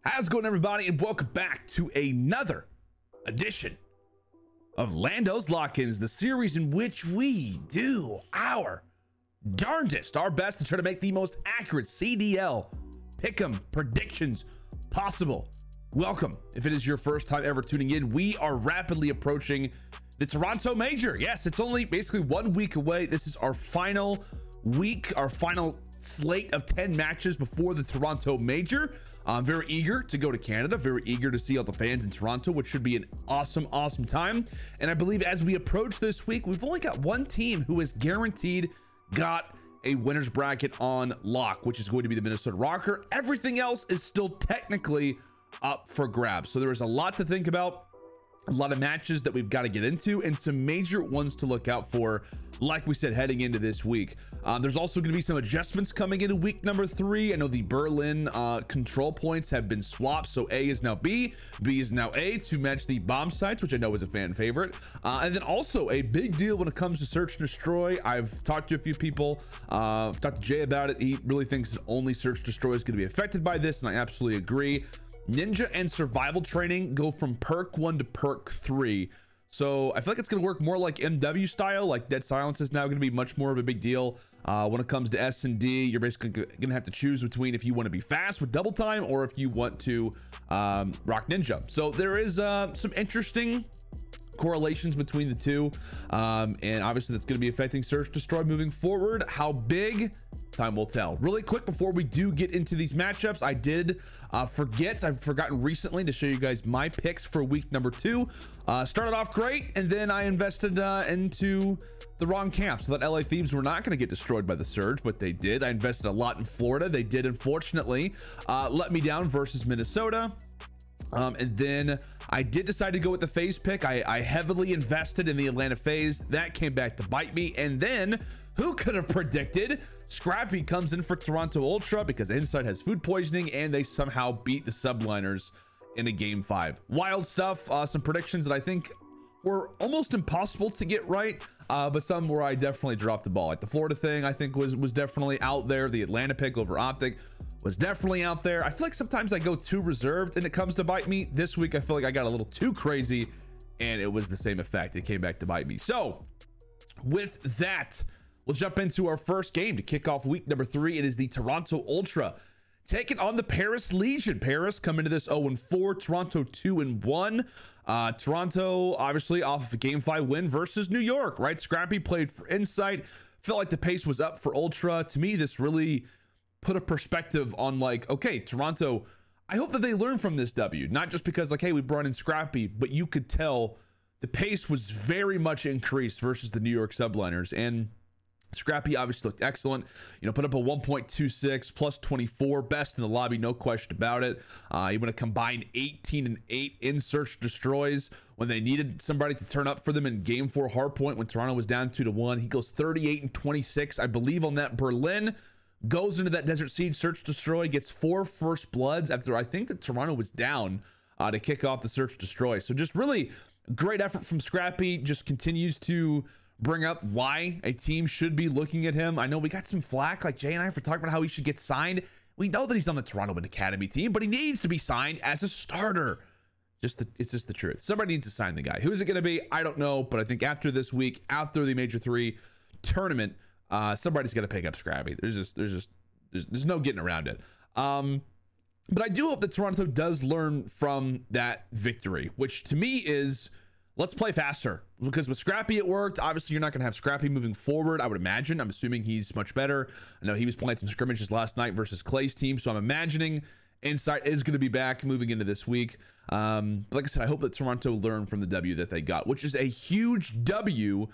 How's it going, everybody, and welcome back to another edition of LandO's Lock-ins, the series in which we do our darndest, our best to try to make the most accurate CDL pick'em predictions possible. Welcome. If it is your first time ever tuning in, we are rapidly approaching the Toronto Major. Yes, it's only basically 1 week away. This is our final week, our final slate of 10 matches before the Toronto Major. I'm very eager to go to Canada, very eager to see all the fans in Toronto, which should be an awesome time. And I believe as we approach this week, we've only got one team who is guaranteed got a winner's bracket on lock, which is going to be the Minnesota Røkkr. Everything else is still technically up for grabs. So there is a lot to think about, a lot of matches that we've got to get into, and some major ones to look out for, like we said, heading into this week. There's also going to be some adjustments coming into week number 3. I know the Berlin control points have been swapped, so A is now B, B is now A to match the bomb sites, which I know is a fan favorite. And then also a big deal when it comes to search and destroy. I've talked to a few people, I've talked to Jay about it. He really thinks that only search and destroy is going to be affected by this, and I absolutely agree. Ninja and survival training go from perk 1 to perk 3. So I feel like it's going to work more like MW style. Like Dead Silence is now going to be much more of a big deal. When it comes to S&D, you're basically going to have to choose between if you want to be fast with double time or if you want to rock ninja. So there is some interesting correlations between the two, and obviously that's going to be affecting search destroy moving forward. How big? Time will tell. Really quick before we do get into these matchups, I did forget, I've forgotten recently to show you guys my picks for week number 2. Started off great, and then I invested into the wrong camp, so that LA Thieves were not going to get destroyed by the surge, but they did. I invested a lot in Florida. They did, unfortunately, let me down versus Minnesota. And then I did decide to go with the FaZe pick. I heavily invested in the Atlanta FaZe. That came back to bite me. And then who could have predicted Scrappy comes in for Toronto Ultra because Inside has food poisoning, and they somehow beat the Subliners in a game 5. Wild stuff. Some predictions that I think were almost impossible to get right, but some where I definitely dropped the ball. Like the Florida thing, I think was definitely out there. The Atlanta pick over OpTic was definitely out there. I feel like sometimes I go too reserved and it comes to bite me. This week I feel like I got a little too crazy, and it was the same effect. It came back to bite me. So with that, we'll jump into our first game to kick off week number 3. It is the Toronto Ultra taking on the Paris Legion. Paris come into this 0-4, Toronto 2-1. Toronto obviously off of a game 5 win versus New York, right? Scrappy played for Insight, felt like the pace was up for Ultra. To me, this really put a perspective on, like, okay, Toronto, I hope that they learn from this W, not just because, like, hey, we brought in Scrappy, but you could tell the pace was very much increased versus the New York Subliners. And Scrappy obviously looked excellent, you know, put up a 1.26 plus 24, best in the lobby, no question about it. You want to combine 18 and 8 in search destroys when they needed somebody to turn up for them in game 4 hardpoint when Toronto was down 2-1. He goes 38 and 26, I believe, on that Berlin. Goes into that Desert Siege search destroy, gets 4 first bloods after I think that Toronto was down to kick off the search destroy. So just really great effort from Scrappy. Just continues to bring up why a team should be looking at him. I know we got some flack, like Jay and I, for talking about how he should get signed. We know that he's on the Toronto Academy team, but he needs to be signed as a starter. It's just the truth. Somebody needs to sign the guy. Who is it going to be? I don't know, but I think after this week, after the Major 3 tournament, somebody's got to pick up Scrappy. There's no getting around it. But I do hope that Toronto does learn from that victory, which to me is, let's play faster, because with Scrappy it worked. Obviously you're not going to have Scrappy moving forward, I would imagine. I'm assuming he's much better. I know he was playing some scrimmages last night versus Clay's team, so I'm imagining Insight is going to be back moving into this week. But like I said, I hope that Toronto learned from the W that they got, which is a huge W,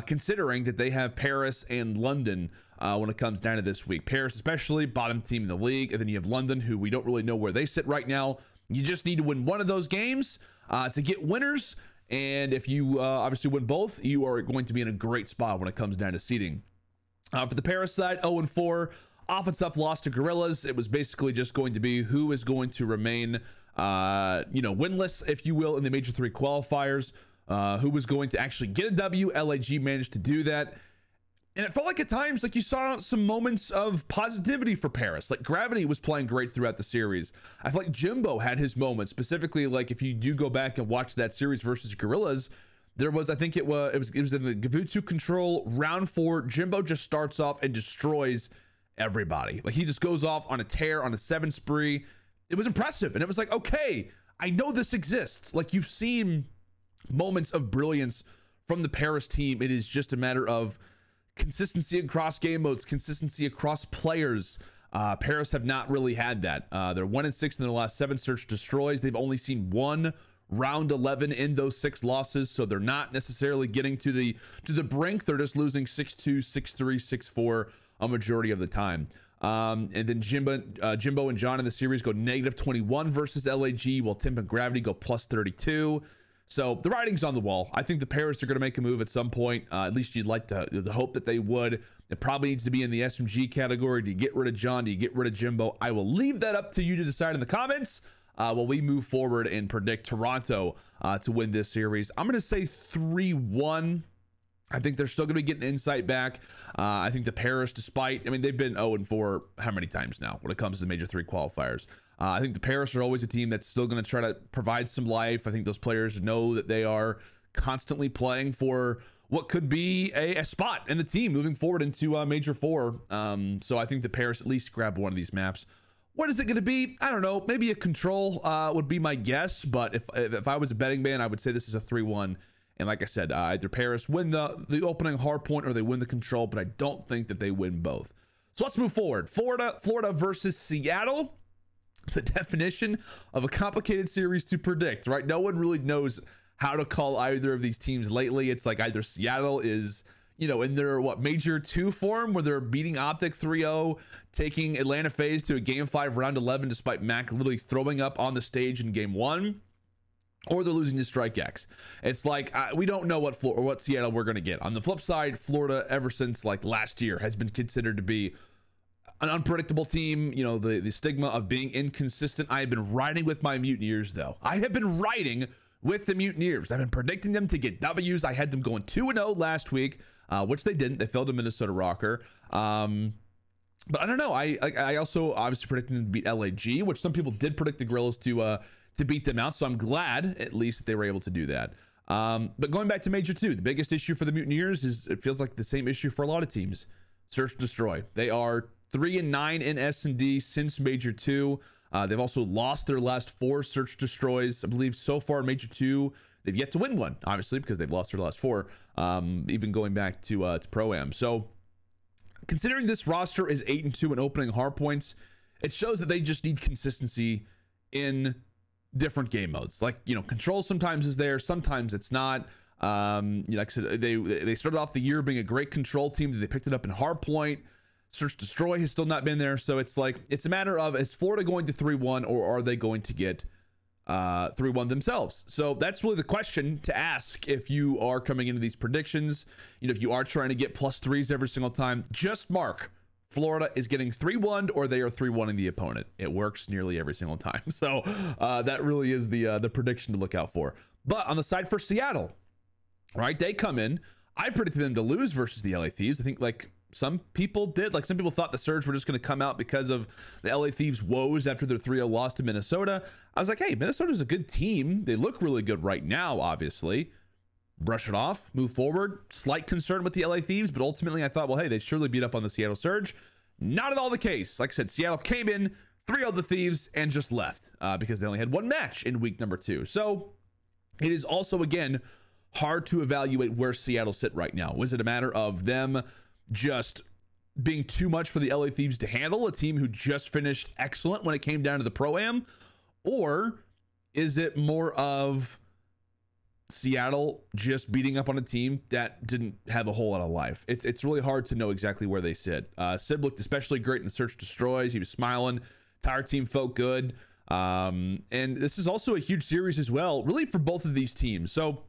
considering that they have Paris and London when it comes down to this week. Paris especially, bottom team in the league, and then you have London, who we don't really know where they sit right now. You just need to win one of those games to get winners, and if you obviously win both, you are going to be in a great spot when it comes down to seeding. For the Paris side, 0-4, off and tough loss to Gorillas. It was basically just going to be who is going to remain winless, if you will, in the Major 3 qualifiers. Who was going to actually get a W. LAG managed to do that. And it felt like at times, like you saw some moments of positivity for Paris. Like Gravity was playing great throughout the series. I feel like Jimbo had his moments, specifically like if you do go back and watch that series versus Gorillas, there was, I think it was in the Gavutu control round 4. Jimbo just starts off and destroys everybody. Like he just goes off on a tear on a 7 spree. It was impressive. And it was like, okay, I know this exists. Like you've seen moments of brilliance from the Paris team. It is just a matter of consistency across game modes, consistency across players. Paris have not really had that. They're 1-6 in their last 7 search destroys. They've only seen 1 round 11 in those 6 losses, so they're not necessarily getting to the brink. They're just losing 6-2, 6-3, 6-4 a majority of the time. And then Jimbo and John in the series go -21 versus LAG, while Timp and Gravity go +32. So the writing's on the wall. I think the Paris are going to make a move at some point. At least you'd like to hope that they would. It probably needs to be in the SMG category. Do you get rid of John? Do you get rid of Jimbo? I will leave that up to you to decide in the comments while we move forward and predict Toronto to win this series. I'm going to say 3-1. I think they're still going to be getting insight back. I think the Paris, despite, I mean, they've been 0-4 how many times now when it comes to Major 3 qualifiers. I think the Paris are always a team that's still going to try to provide some life. I think those players know that they are constantly playing for what could be a spot in the team moving forward into Major 4. So I think the Paris at least grab one of these maps. What is it going to be? I don't know. Maybe a control would be my guess. But if I was a betting man, I would say this is a 3-1. And like I said, either Paris win the opening hard point or they win the control. But I don't think that they win both. So let's move forward. Florida versus Seattle. The definition of a complicated series to predict, right? No one really knows how to call either of these teams lately. It's like either Seattle is, you know, in their Major 2 form where they're beating OpTic 3-0, taking Atlanta FaZe to a game 5 round 11 despite Mack literally throwing up on the stage in game 1, or they're losing to StrikeX. It's like we don't know what Seattle we're going to get. On the flip side, Florida ever since like last year has been considered to be an unpredictable team. You know, the stigma of being inconsistent. I have been riding with my Mutineers, though. I have been riding with the Mutineers. I've been predicting them to get W's. I had them going 2-0 last week, which they didn't. They fell to Minnesota Røkkr. But I don't know. I also obviously predicted them to beat LAG, which some people did predict the Gorillas to beat them out. So I'm glad at least that they were able to do that. But going back to Major 2, the biggest issue for the Mutineers is it feels like the same issue for a lot of teams. Search Destroy. They are 3-9 in S&D since Major 2. They've also lost their last 4 search destroys. I believe so far in Major 2, they've yet to win one, obviously, because they've lost their last 4, even going back to Pro-Am. So considering this roster is 8-2 in opening hard points, it shows that they just need consistency in different game modes. Like, you know, control sometimes is there, sometimes it's not. You know, like I said, they started off the year being a great control team. They picked it up in hardpoint. Search Destroy has still not been there. So it's like, it's a matter of, is Florida going to 3-1 or are they going to get 3-1 themselves? So that's really the question to ask if you are coming into these predictions. You know, if you are trying to get +3s every single time, just mark Florida is getting 3-1 or they are 3-1ing the opponent. It works nearly every single time. So that really is the prediction to look out for. But on the side for Seattle, right, they come in. I predicted them to lose versus the LA Thieves. I think like some people did. Like some people thought the Surge were just going to come out because of the LA Thieves woes after their 3-0 loss to Minnesota. I was like, hey, Minnesota's a good team. They look really good right now, obviously. Brush it off, move forward. Slight concern with the LA Thieves, but ultimately I thought, well, hey, they surely beat up on the Seattle Surge. Not at all the case. Like I said, Seattle came in, 3-0 the Thieves, and just left because they only had 1 match in week number 2. So it is also, again, hard to evaluate where Seattle sit right now. Was it a matter of them just being too much for the LA Thieves to handle, a team who just finished excellent when it came down to the Pro-Am? Or is it more of Seattle just beating up on a team that didn't have a whole lot of life? It's really hard to know exactly where they sit. Sid looked especially great in the Search Destroys. He was smiling. Entire team felt good. And this is also a huge series as well, really, for both of these teams. So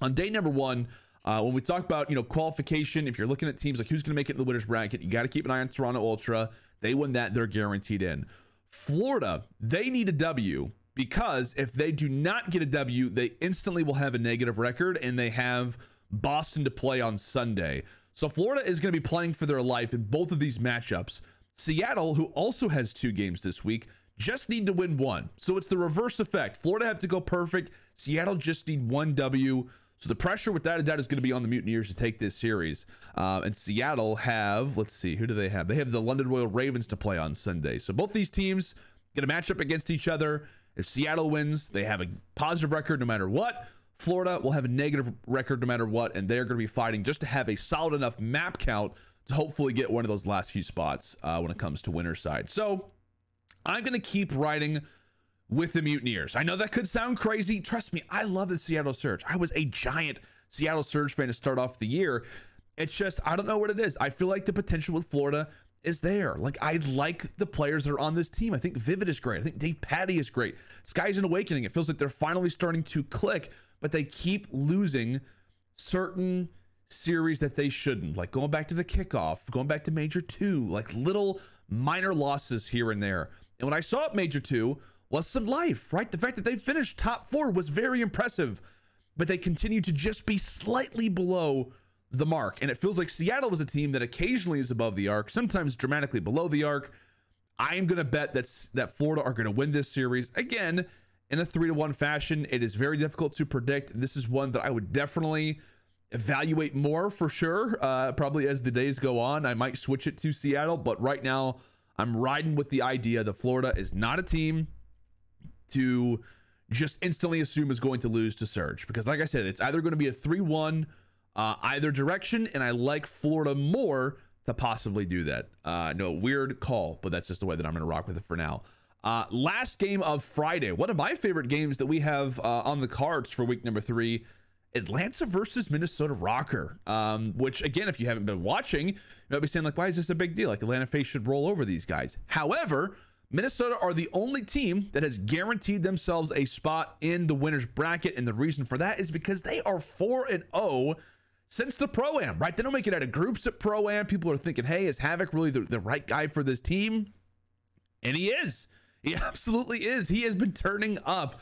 on day number 1, when we talk about, you know, qualification, if you're looking at teams like who's going to make it in the winners bracket, you got to keep an eye on Toronto Ultra. They win that, they're guaranteed in. Florida, they need a W, because if they do not get a W, they instantly will have a negative record, and they have Boston to play on Sunday. So Florida is going to be playing for their life in both of these matchups. Seattle, who also has 2 games this week, just need to win 1. So it's the reverse effect. Florida have to go perfect. Seattle just need 1 W. So the pressure without a doubt is going to be on the Mutineers to take this series. And Seattle have, let's see, who do they have? They have the London Royal Ravens to play on Sunday. So both these teams going to match up against each other. If Seattle wins, they have a positive record no matter what. Florida will have a negative record no matter what, and they're going to be fighting just to have a solid enough map count to hopefully get one of those last few spots when it comes to winner's side. So I'm going to keep riding with the Mutineers. I know that could sound crazy. Trust me, I love the Seattle Surge. I was a giant Seattle Surge fan to start off the year. It's just, I don't know what it is. I feel like the potential with Florida is there. Like, I like the players that are on this team. I think Vivid is great. I think Dave Patty is great. Sky's an Awakening. It feels like they're finally starting to click, but they keep losing certain series that they shouldn't, like going back to the kickoff, going back to Major 2, like little minor losses here and there. And what I saw at Major 2 was some life, right? The fact that they finished top 4 was very impressive, but they continue to just be slightly below the mark. And it feels like Seattle was a team that occasionally is above the arc, sometimes dramatically below the arc. I am going to bet that Florida are going to win this series again in a 3-1 fashion. It is very difficult to predict. This is one that I would definitely evaluate more for sure. Probably as the days go on, I might switch it to Seattle, but right now I'm riding with the idea that Florida is not a team to just instantly assume is going to lose to Surge, because like I said, it's either going to be a 3-1 either direction, and I like Florida more to possibly do that. No, weird call, but that's just the way that I'm going to rock with it for now. Last game of Friday, one of my favorite games that we have on the cards for week number 3, Atlanta versus Minnesota Røkkr, which again, if you haven't been watching, you might be saying like, why is this a big deal? Like, Atlanta FaZe should roll over these guys. However, Minnesota are the only team that has guaranteed themselves a spot in the winner's bracket, and the reason for that is because they are 4-0 since the Pro-Am, right? They don't make it out of groups at Pro-Am. People are thinking, hey, is Havok really the right guy for this team? And he is. He absolutely is. He has been turning up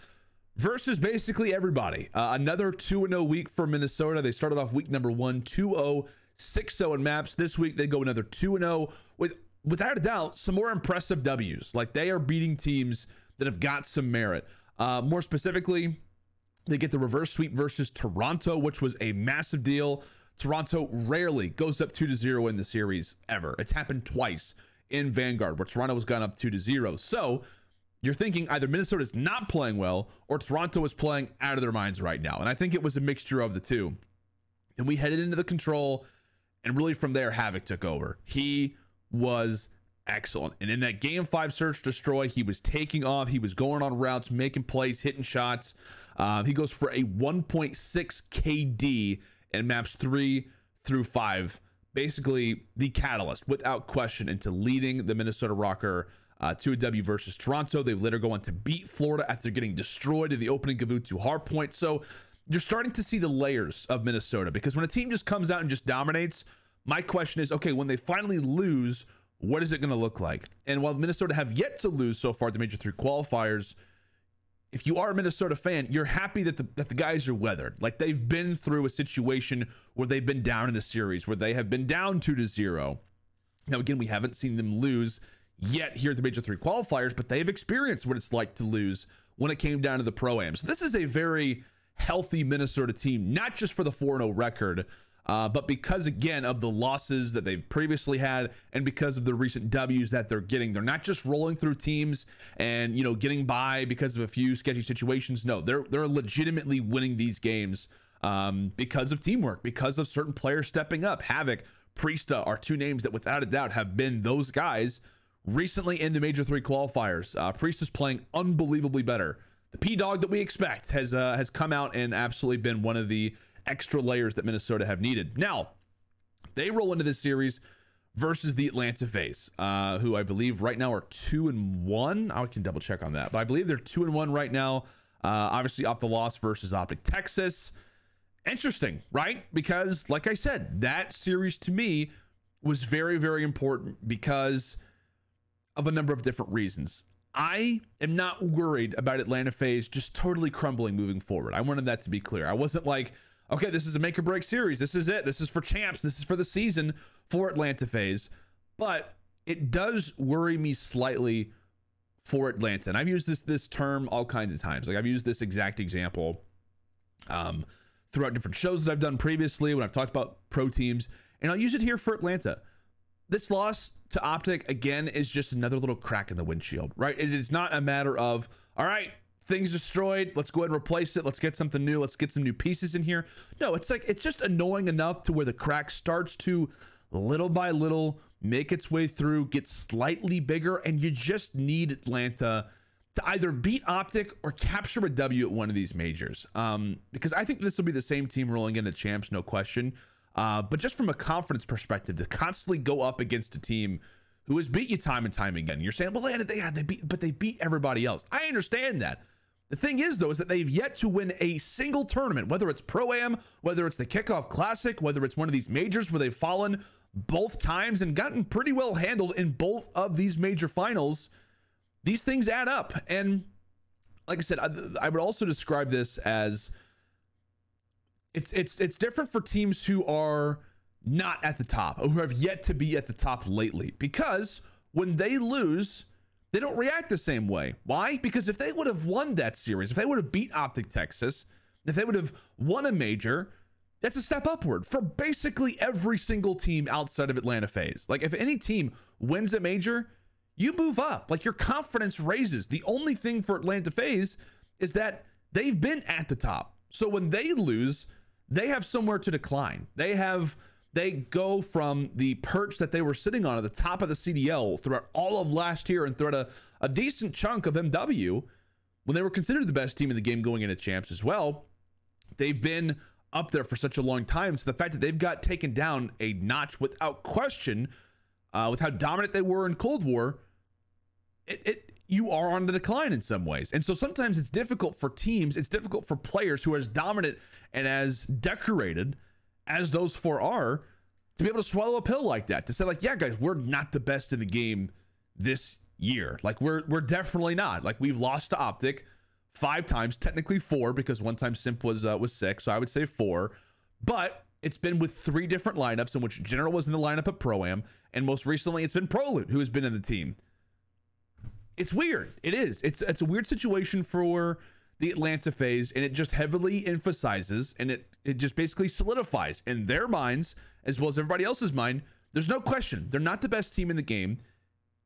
versus basically everybody. Another 2-0 week for Minnesota. They started off week number 1, 2-0, 6-0 in maps. This week, they go another 2-0 with, without a doubt, some more impressive W's. Like, they are beating teams that have got some merit. More specifically, they get the reverse sweep versus Toronto, which was a massive deal. Toronto rarely goes up 2-0 in the series ever. It's happened twice in Vanguard where Toronto has gone up 2-0. So you're thinking either Minnesota's not playing well or Toronto is playing out of their minds right now. And I think it was a mixture of the two. And we headed into the control, and really from there, Havok took over. He was excellent. And in that game 5 search destroy, he was taking off. He was going on routes, making plays, hitting shots. He goes for a 1.6 KD in maps 3 through 5. Basically the catalyst without question into leading the Minnesota Røkkr to a W versus Toronto. They later go on to beat Florida after getting destroyed in the opening Gavutu hardpoint. So you're starting to see the layers of Minnesota, because when a team just comes out and just dominates, my question is, okay, when they finally lose, what is it going to look like? And while Minnesota have yet to lose so far at the Major 3 qualifiers, if you are a Minnesota fan, you're happy that the guys are weathered. Like, they've been through a situation where they've been down in a series, where they have been down 2-0. Now, again, we haven't seen them lose yet here at the Major 3 qualifiers, but they've experienced what it's like to lose when it came down to the Pro-Am. So this is a very healthy Minnesota team, not just for the 4-0 record, but because, again, of the losses that they've previously had and because of the recent W's that they're getting. They're not just rolling through teams and, you know, getting by because of a few sketchy situations. No, they're legitimately winning these games because of teamwork, because of certain players stepping up. Havok, Priestahh are 2 names that without a doubt have been those guys recently in the Major 3 qualifiers. Priestahh's playing unbelievably better. The P-Dog that we expect has come out and absolutely been one of the extra layers that Minnesota have needed. Now, they roll into this series versus the Atlanta FaZe, who I believe right now are 2-1. I can double check on that, but I believe they're 2-1 right now. Obviously off the loss versus OpTic Texas. Interesting, right? Because like I said, that series to me was very, very important because of a number of different reasons. I am not worried about Atlanta FaZe just totally crumbling moving forward. I wanted that to be clear. I wasn't like, okay, this is a make or break series. This is it. This is for champs. This is for the season for Atlanta FaZe. But it does worry me slightly for Atlanta. And I've used this term all kinds of times. Like I've used this exact example throughout different shows that I've done previously when I've talked about pro teams. And I'll use it here for Atlanta. This loss to OpTic, again, is just another little crack in the windshield, right? It is not a matter of, all right, things destroyed, let's go ahead and replace it, let's get something new, let's get some new pieces in here. No, it's like, it's just annoying enough to where the crack starts to, little by little, make its way through, get slightly bigger, and you just need Atlanta to either beat OpTic or capture a W at one of these majors. Because I think this will be the same team rolling into champs, no question. But just from a confidence perspective, to constantly go up against a team who has beat you time and time again. You're saying, well, they beat everybody else. I understand that. The thing is, though, is that they've yet to win a single tournament, whether it's Pro-Am, whether it's the Kickoff Classic, whether it's one of these majors where they've fallen both times and gotten pretty well handled in both of these major finals. These things add up. And like I said, I would also describe this as it's different for teams who are not at the top or who have yet to be at the top lately, because when they lose, they don't react the same way. Why? Because if they would have won that series, if they would have beat OpTic Texas, if they would have won a major, that's a step upward for basically every single team outside of Atlanta FaZe. Like if any team wins a major, you move up, like your confidence raises. The only thing for Atlanta FaZe is that they've been at the top. So when they lose, they have somewhere to decline. They go from the perch that they were sitting on at the top of the CDL throughout all of last year and throughout a decent chunk of MW, when they were considered the best team in the game going into champs as well. They've been up there for such a long time. So the fact that they've got taken down a notch without question, with how dominant they were in Cold War, you are on the decline in some ways. And so sometimes it's difficult for teams, it's difficult for players who are as dominant and as decorated as those four are, to be able to swallow a pill like that, to say like, yeah, guys, we're not the best in the game this year. Like we're definitely not. Like we've lost to OpTic 5 times, technically 4, because one time Simp was 6. So I would say 4, but it's been with 3 different lineups, in which General was in the lineup at Pro-Am, and most recently it's been Prolute who has been in the team. It's weird. It is. It's a weird situation for the Atlanta FaZe, and it just heavily emphasizes, and it just basically solidifies in their minds as well as everybody else's mind. There's no question they're not the best team in the game,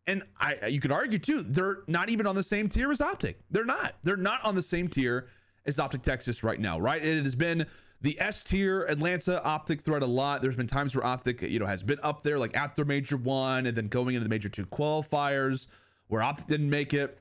and you could argue too, they're not even on the same tier as OpTic. They're not on the same tier as OpTic Texas right now, right? It has been the S tier, Atlanta, OpTic throughout a lot. There's been times where OpTic, has been up there, like after Major 1 and then going into the Major 2 qualifiers, where OpTic didn't make it.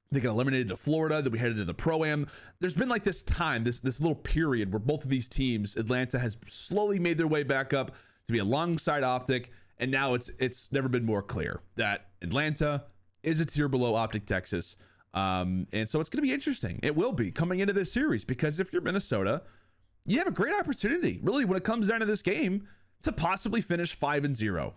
They got eliminated to Florida, then we headed to the Pro-Am. There's been like this time, this little period where both of these teams, Atlanta has slowly made their way back up to be alongside OpTic, and now it's never been more clear that Atlanta is a tier below OpTic Texas. And so it's going to be interesting. It will be coming into this series, because if you're Minnesota, you have a great opportunity, really, when it comes down to this game, to possibly finish 5-0.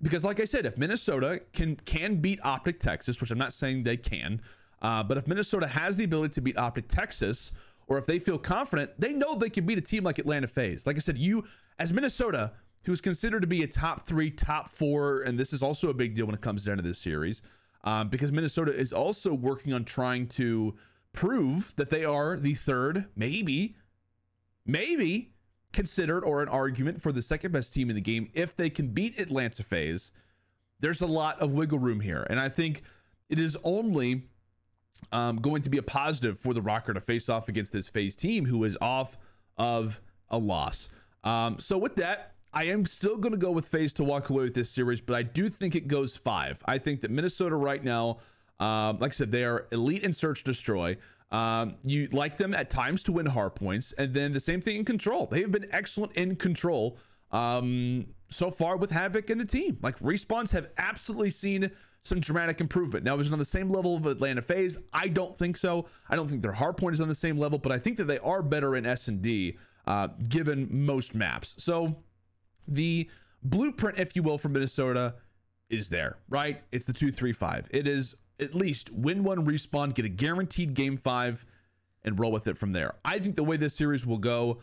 Because like I said, if Minnesota can beat OpTic Texas, which I'm not saying they can, but if Minnesota has the ability to beat OpTic Texas, or if they feel confident, they know they can beat a team like Atlanta FaZe. Like I said, you, as Minnesota, who is considered to be a top 3, top 4, and this is also a big deal when it comes down to this series, because Minnesota is also working on trying to prove that they are the 3rd, maybe considered, or an argument for the 2nd best team in the game. If they can beat Atlanta FaZe, there's a lot of wiggle room here, and I think it is only going to be a positive for the Røkkr to face off against this FaZe team, who is off of a loss. So with that, I am still going to go with FaZe to walk away with this series, but I do think it goes 5. I think that Minnesota right now, like I said, they are elite in search destroy. You like them at times to win hard points, and then the same thing in control. They have been excellent in control so far with Havok and the team. Like, respawns have absolutely seen some dramatic improvement. Now, is it on the same level of Atlanta FaZe? I don't think so. I don't think their hard point is on the same level, but I think that they are better in S&D given most maps. So the blueprint, if you will, for Minnesota is there, right? It's the 2-3-5. It is at least win 1 respawn, get a guaranteed game 5, and roll with it from there. I think the way this series will go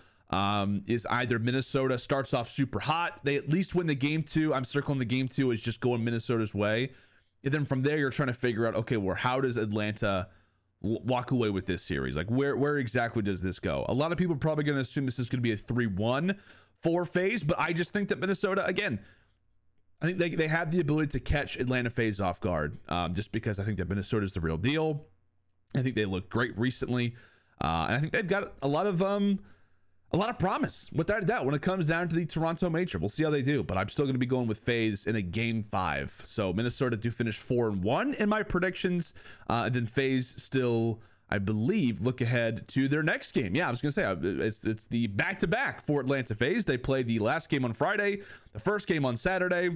is either Minnesota starts off super hot, they at least win the game 2. I'm circling the game 2 as just going Minnesota's way, and then from there you're trying to figure out, okay, well, how does Atlanta walk away with this series? Like, where exactly does this go? A lot of people are probably going to assume this is going to be a 3-1 for FaZe, but I just think that Minnesota, again, I think they have the ability to catch Atlanta FaZe off guard, just because I think that Minnesota is the real deal. I think they look great recently, and I think they've got a lot of promise, without a doubt, when it comes down to the Toronto Major. We'll see how they do, but I'm still going to be going with FaZe in a game 5. So Minnesota do finish 4-1 in my predictions, and then FaZe still, I believe, look ahead to their next game. Yeah, I was going to say, it's the back-to-back for Atlanta FaZe. They play the last game on Friday, the first game on Saturday,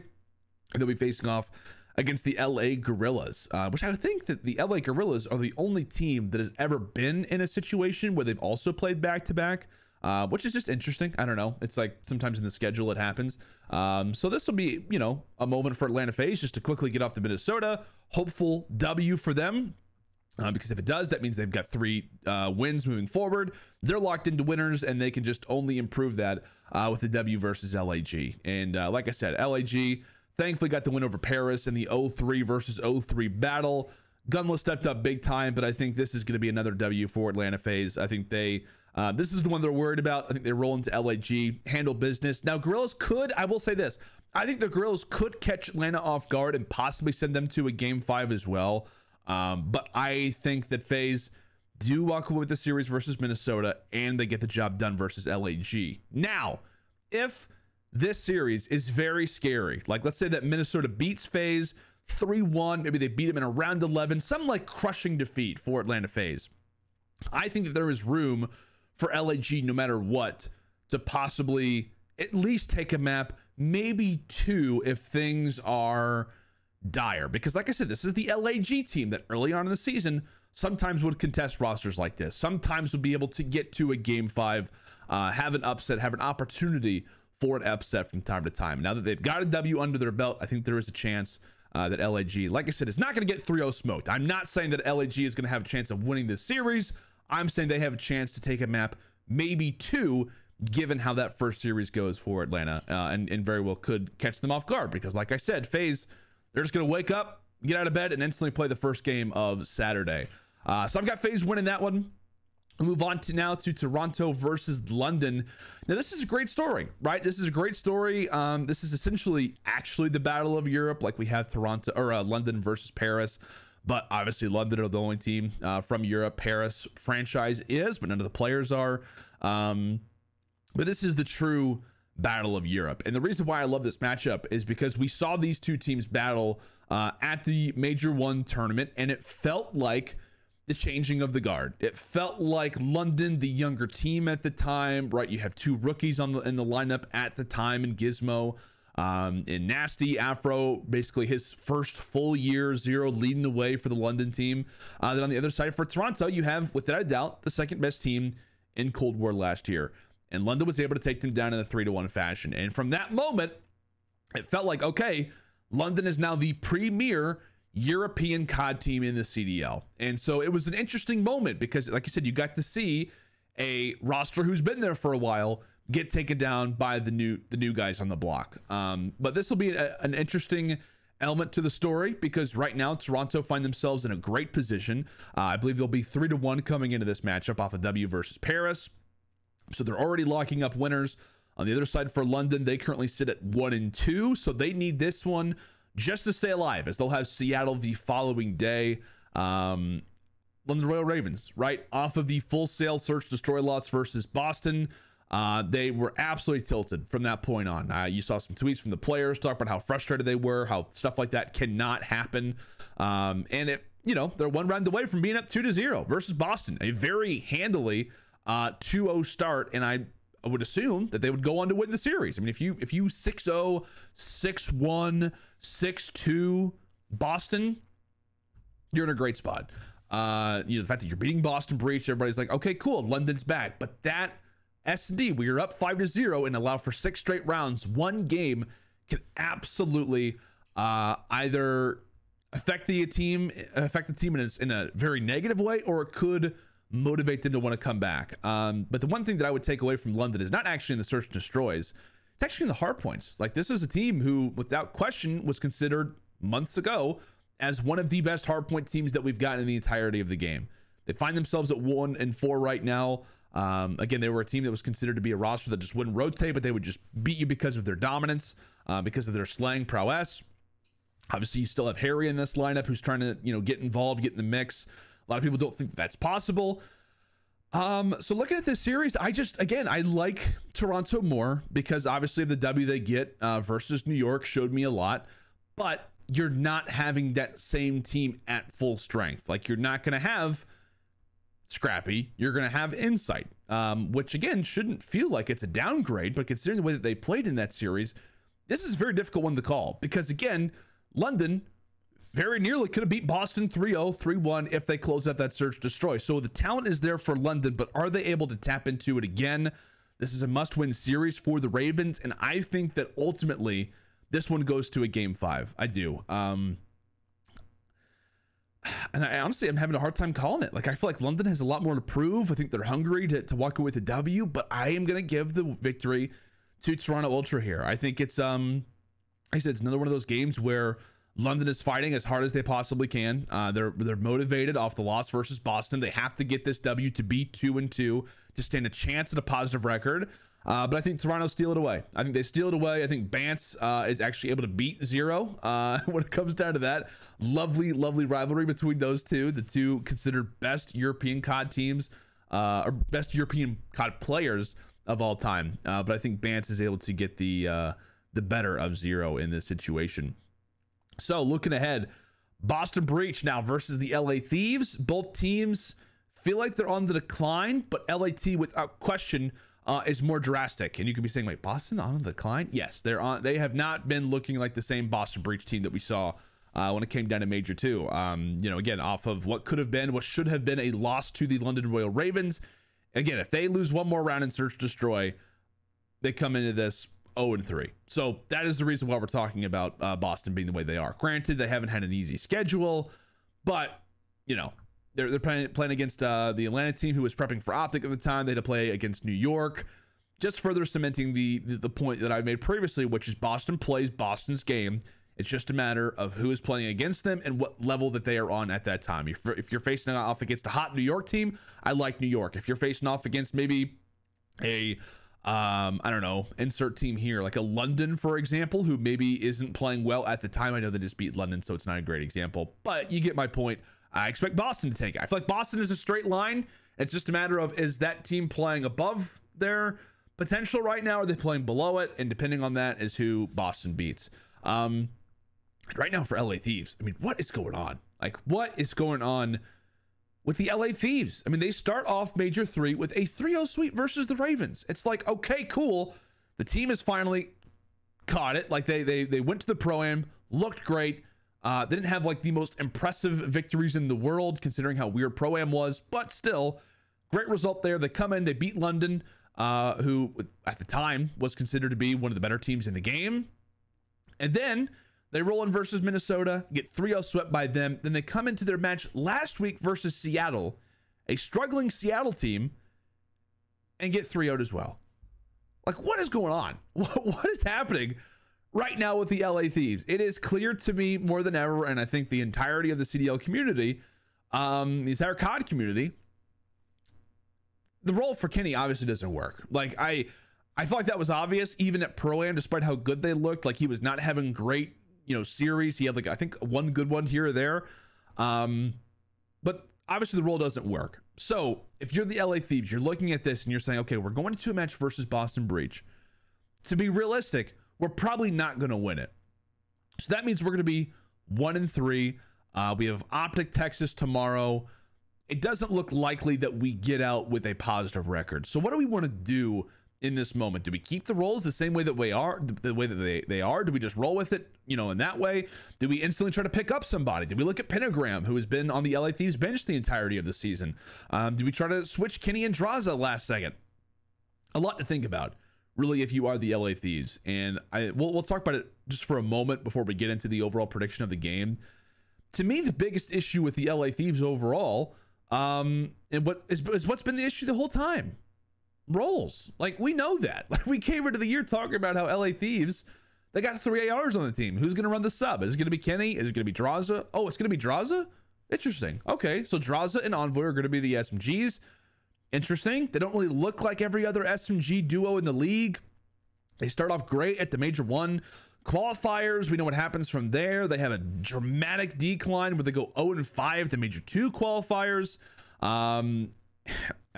and they'll be facing off against the LA Gorillas, which I would think that the LA Gorillas are the only team that has ever been in a situation where they've also played back-to-back, which is just interesting. I don't know. It's like sometimes in the schedule it happens. So this will be, you know, a moment for Atlanta FaZe just to quickly get off to Minnesota. Hopeful W for them. Because if it does, that means they've got 3 wins moving forward. They're locked into winners, and they can just only improve that with the W versus LAG. And like I said, LAG thankfully got the win over Paris in the 0-3 versus 0-3 battle. Gunless stepped up big time, but I think this is going to be another W for Atlanta FaZe. I think they, this is the one they're worried about. I think they roll into LAG, handle business. Now, Gorillas could, I will say this, I think the Gorillas could catch Atlanta off guard and possibly send them to a game 5 as well. But I think that FaZe do walk away with the series versus Minnesota, and they get the job done versus LAG. Now, if this series is very scary, like let's say that Minnesota beats FaZe 3-1, maybe they beat them in a round 11, some like crushing defeat for Atlanta FaZe, I think that there is room for LAG, no matter what, to possibly at least take a map, maybe 2 if things are dire. Because like I said, this is the LAG team that early on in the season sometimes would contest rosters like this, sometimes would be able to get to a game 5, have an upset, have an opportunity for an upset from time to time. Now that they've got a W under their belt, I think there is a chance that LAG, like I said, is not going to get 3-0 smoked. I'm not saying that LAG is going to have a chance of winning this series. I'm saying they have a chance to take a map, maybe 2, given how that first series goes for Atlanta, and very well could catch them off guard. Because like I said, FaZe, they're just going to wake up, get out of bed, and instantly play the first game of Saturday. So I've got FaZe winning that one. We'll move on to now to Toronto versus London. Now, this is a great story, right? This is a great story. This is essentially actually the Battle of Europe, like we have Toronto or London versus Paris. But obviously, London are the only team from Europe. Paris franchise is, but none of the players are. But this is the true Battle of Europe. And the reason why I love this matchup is because we saw these 2 teams battle at the Major 1 tournament, and it felt like the changing of the guard. It felt like London, the younger team at the time, right? You have 2 rookies in the lineup at the time in Gizmo, and Nasty, Afro, basically his first full year, 0 leading the way for the London team. Then on the other side for Toronto, you have, without a doubt, the second best team in Cold War last year. And London was able to take them down in a 3-1 fashion. And from that moment, it felt like, okay, London is now the premier European COD team in the CDL. And so it was an interesting moment because, like you said, you got to see a roster who's been there for a while get taken down by the new guys on the block. But this will be an interesting element to the story because right now Toronto find themselves in a great position. I believe they'll be 3-1 coming into this matchup off of W versus Paris. So they're already locking up winners. On the other side for London, they currently sit at 1-2. So they need this one just to stay alive, as they'll have Seattle the following day. London Royal Ravens, right off of the Full Sail Search Destroy loss versus Boston. They were absolutely tilted from that point on. You saw some tweets from the players talking about how frustrated they were, how stuff like that cannot happen. And it, you know, they're 1 round away from being up 2-0 versus Boston, a very handily 2-0 start. And I would assume that they would go on to win the series. I mean, if you 6-0, 6-1, 6-2 Boston, you're in a great spot. You know, the fact that you're beating Boston Breach, everybody's like, okay, cool, London's back. But that S&D, where you're up 5-0 and allow for 6 straight rounds, 1 game can absolutely either affect the team in a very negative way, or it could motivate them to want to come back. But the one thing that I would take away from London is not actually in the search and destroys. It's actually in the hard points. Like, this is a team who, without question, was considered months ago as one of the best hardpoint teams that we've gotten in the entirety of the game. They find themselves at 1-4 right now. Again, they were a team that was considered to be a roster that just wouldn't rotate, but they would just beat you because of their dominance, because of their slaying prowess. Obviously, you still have Harry in this lineup who's trying to, get involved, get in the mix. A lot of people don't think that's possible. So looking at this series, I like Toronto more because obviously of the W they get versus New York showed me a lot, but you're not having that same team at full strength. Like, you're not going to have Scrappy, you're going to have Insight, which again shouldn't feel like it's a downgrade, but considering the way that they played in that series, this is a very difficult one to call because again, London very nearly could have beat Boston 3-0, 3-1 if they close out that search destroy. So the talent is there for London, but are they able to tap into it again? This is a must-win series for the Ravens, and I think that ultimately this one goes to a game 5. I do. And I honestly, I'm having a hard time calling it. Like, I feel like London has a lot more to prove. I think they're hungry to walk away with a W, but I am going to give the victory to Toronto Ultra here. I think it's, like I said, it's another one of those games where London is fighting as hard as they possibly can. They're motivated off the loss versus Boston. They have to get this W to be 2-2 to stand a chance at a positive record. But I think Toronto steal it away. I think they steal it away. I think Bance is actually able to beat Zero when it comes down to that. Lovely rivalry between those two. The two considered best European COD teams, or best European COD players of all time. But I think Bance is able to get the better of Zero in this situation. So looking ahead, Boston Breach now versus the LA Thieves. Both teams feel like they're on the decline, but LAT without question is more drastic. And you could be saying, wait, Boston on the decline? Yes, they're on. They have not been looking like the same Boston Breach team that we saw when it came down to Major 2. Again, off of what could have been, what should have been a loss to the London Royal Ravens. Again, if they lose one more round in Search Destroy, they come into this 0-3. So that is the reason why we're talking about Boston being the way they are. Granted, they haven't had an easy schedule, but they're playing against the Atlanta team who was prepping for OpTic at the time. They had to play against New York, just further cementing the point that I made previously, which is Boston plays Boston's game. It's just a matter of who is playing against them and what level that they are on at that time. If you're facing off against a hot New York team, I like New York. If you're facing off against maybe a I don't know, insert team here, like a London, for example, who maybe isn't playing well at the time. I know they just beat London, so it's not a great example, but you get my point. I expect Boston to take it. I feel like Boston is a straight line. It's just a matter of, is that team playing above their potential right now? Or are they playing below it? And depending on that is who Boston beats. Right now for LA Thieves, I mean, what is going on? Like, what is going on with the LA Thieves? I mean, they start off Major 3 with a 3-0 sweep versus the Ravens. It's like, okay, cool. The team has finally caught it. Like, they went to the Pro-Am, looked great. They didn't have like the most impressive victories in the world considering how weird Pro-Am was, but still, great result there. They come in, they beat London, who at the time was considered to be one of the better teams in the game. And then they roll in versus Minnesota, get 3-0 swept by them. Then they come into their match last week versus Seattle, a struggling Seattle team, and get 3-0'd as well. Like, what is going on? What is happening right now with the LA Thieves? It is clear to me more than ever, and I think the entirety of the CDL community, the entire COD community, the role for Kenny obviously doesn't work. Like, I feel like that was obvious even at Pro-Am, despite how good they looked. Like, he was not having great series. He had like, I think, one good one here or there. But obviously the role doesn't work. So if you're the LA Thieves, you're looking at this and you're saying, okay, we're going into a match versus Boston Breach. To be realistic, we're probably not going to win it. So that means we're going to be 1-3. We have OpTic Texas tomorrow. It doesn't look likely that we get out with a positive record. So what do we want to do in this moment? Do we keep the roles the same way that we are, the way that they are? Do we just roll with it, in that way? Do we instantly try to pick up somebody? Do we look at Pentagram, who has been on the LA Thieves bench the entirety of the season? Do we try to switch Kenny and Draza last second? A lot to think about, really, if you are the LA Thieves. And we'll talk about it just for a moment before we get into the overall prediction of the game. To me, the biggest issue with the LA Thieves overall And what's been the issue the whole time? Roles. Like, we know that. Like, we came into the year talking about how LA Thieves, they got 3 ARs on the team. Who's going to run the sub? Is it going to be Kenny? Is it going to be Drazah? Oh, it's going to be Drazah? Interesting. Okay, so Drazah and Envoy are going to be the SMGs. Interesting. They don't really look like every other SMG duo in the league. They start off great at the Major 1 qualifiers. We know what happens from there. They have a dramatic decline where they go 0-5 at the Major 2 qualifiers. I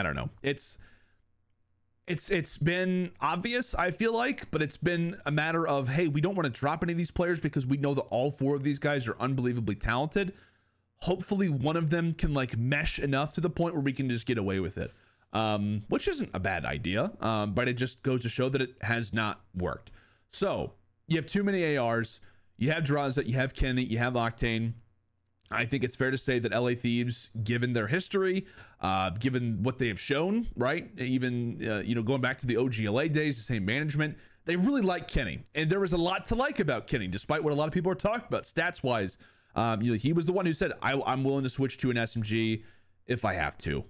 don't know. It's been obvious, I feel like, but it's been a matter of, hey, we don't want to drop any of these players because we know that all 4 of these guys are unbelievably talented. Hopefully one of them can like mesh enough to the point where we can just get away with it, which isn't a bad idea, but it just goes to show that it has not worked. So you have too many ARs. You have Drazah, you have Kenny, you have Octane. I think it's fair to say that LA Thieves, given their history, given what they have shown, right? Even, going back to the OGLA days, the same management, they really like Kenny. And there was a lot to like about Kenny, despite what a lot of people are talking about stats-wise. He was the one who said, I'm willing to switch to an SMG if I have to,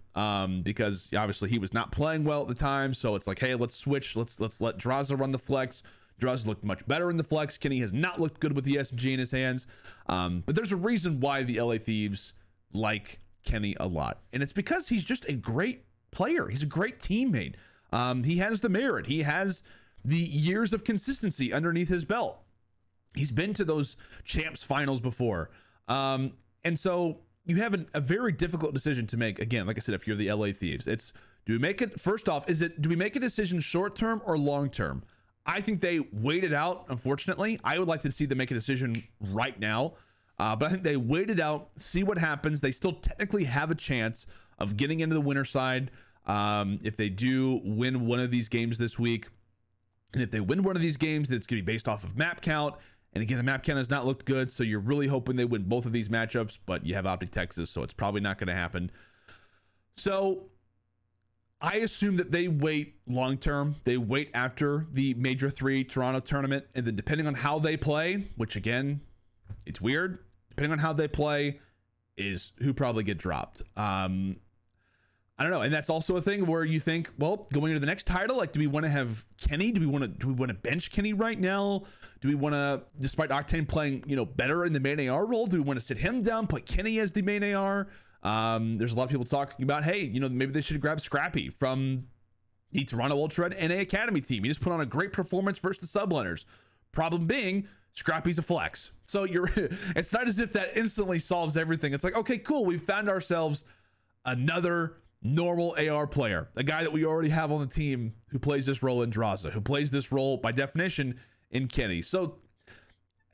because obviously he was not playing well at the time. So it's like, hey, let's switch. Let's let Drazah run the flex. Drazah looked much better in the flex. Kenny has not looked good with the SMG in his hands. But there's a reason why the LA Thieves like Kenny a lot. And it's because he's just a great player. He's a great teammate. He has the merit. He has the years of consistency underneath his belt. He's been to those champs finals before. And so you have a very difficult decision to make. Again, like I said, if you're the LA Thieves, it's, do we make it, first off, do we make a decision short-term or long-term? I think they waited out, unfortunately. I would like to see them make a decision right now. But I think they waited out, see what happens. They still technically have a chance of getting into the winner side. If they do win one of these games this week, and if they win one of these games, then it's going to be based off of map count. And again, the map count has not looked good, so you're really hoping they win both of these matchups, but you have OpTic Texas, so it's probably not going to happen. So I assume that they wait long-term. They wait after the Major 3 Toronto tournament, and then depending on how they play, which again, it's weird, depending on how they play is who probably get dropped. I don't know. And that's also a thing where you think, well, going into the next title, like, do we want to have Kenny? Do we want to bench Kenny right now? Do we want to, despite Octane playing, better in the main AR role, do we want to sit him down, put Kenny as the main AR? There's a lot of people talking about, hey, maybe they should grab Scrappy from the Toronto Ultra NA Academy team. He just put on a great performance versus the Subliners. Problem being, Scrappy's a flex. So it's not as if that instantly solves everything. It's like, okay, cool. We've found ourselves another normal AR player, a guy that we already have on the team who plays this role in Drazah, who plays this role by definition in Kenny. So